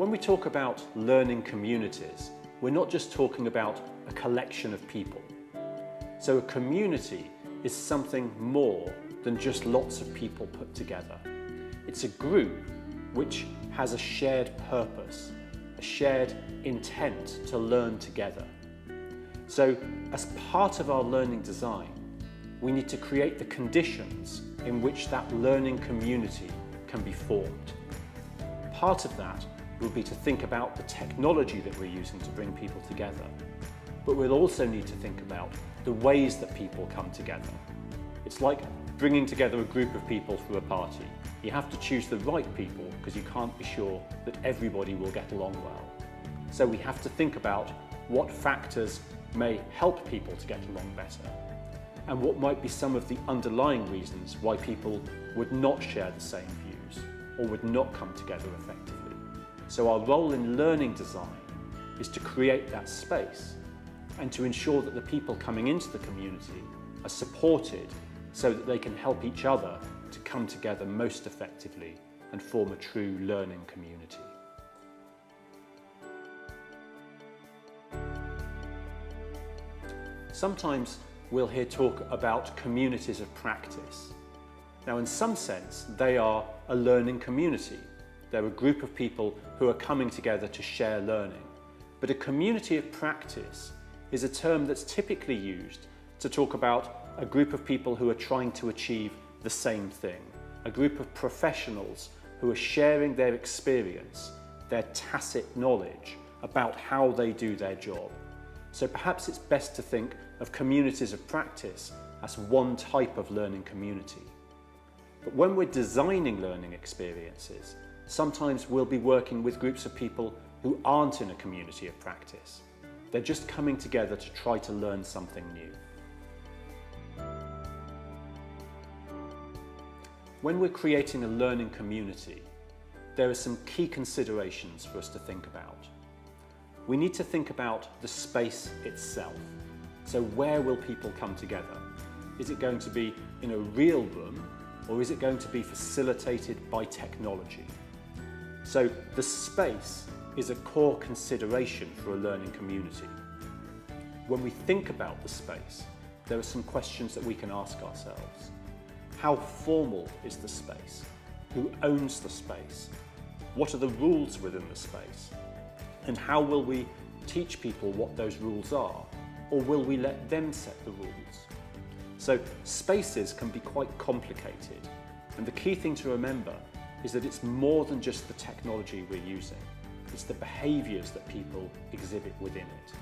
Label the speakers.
Speaker 1: When we talk about learning communities, we're not just talking about a collection of people. So a community is something more than just lots of people put together. It's a group which has a shared purpose, a shared intent to learn together. So as part of our learning design, we need to create the conditions in which that learning community can be formed. Part of that will be to think about the technology that we're using to bring people together. But we'll also need to think about the ways that people come together. It's like bringing together a group of people for a party. You have to choose the right people because you can't be sure that everybody will get along well. So we have to think about what factors may help people to get along better and what might be some of the underlying reasons why people would not share the same views or would not come together effectively. So our role in learning design is to create that space and to ensure that the people coming into the community are supported so that they can help each other to come together most effectively and form a true learning community. Sometimes we'll hear talk about communities of practice. Now, in some sense, they are a learning community. They're a group of people who are coming together to share learning. But a community of practice is a term that's typically used to talk about a group of people who are trying to achieve the same thing, a group of professionals who are sharing their experience, their tacit knowledge about how they do their job. So perhaps it's best to think of communities of practice as one type of learning community. But when we're designing learning experiences, sometimes we'll be working with groups of people who aren't in a community of practice. They're just coming together to try to learn something new. When we're creating a learning community, there are some key considerations for us to think about. We need to think about the space itself. So where will people come together? Is it going to be in a real room, or is it going to be facilitated by technology? So the space is a core consideration for a learning community. When we think about the space, there are some questions that we can ask ourselves. How formal is the space? Who owns the space? What are the rules within the space? And how will we teach people what those rules are? Or will we let them set the rules? So spaces can be quite complicated. And the key thing to remember is that it's more than just the technology we're using. It's the behaviours that people exhibit within it.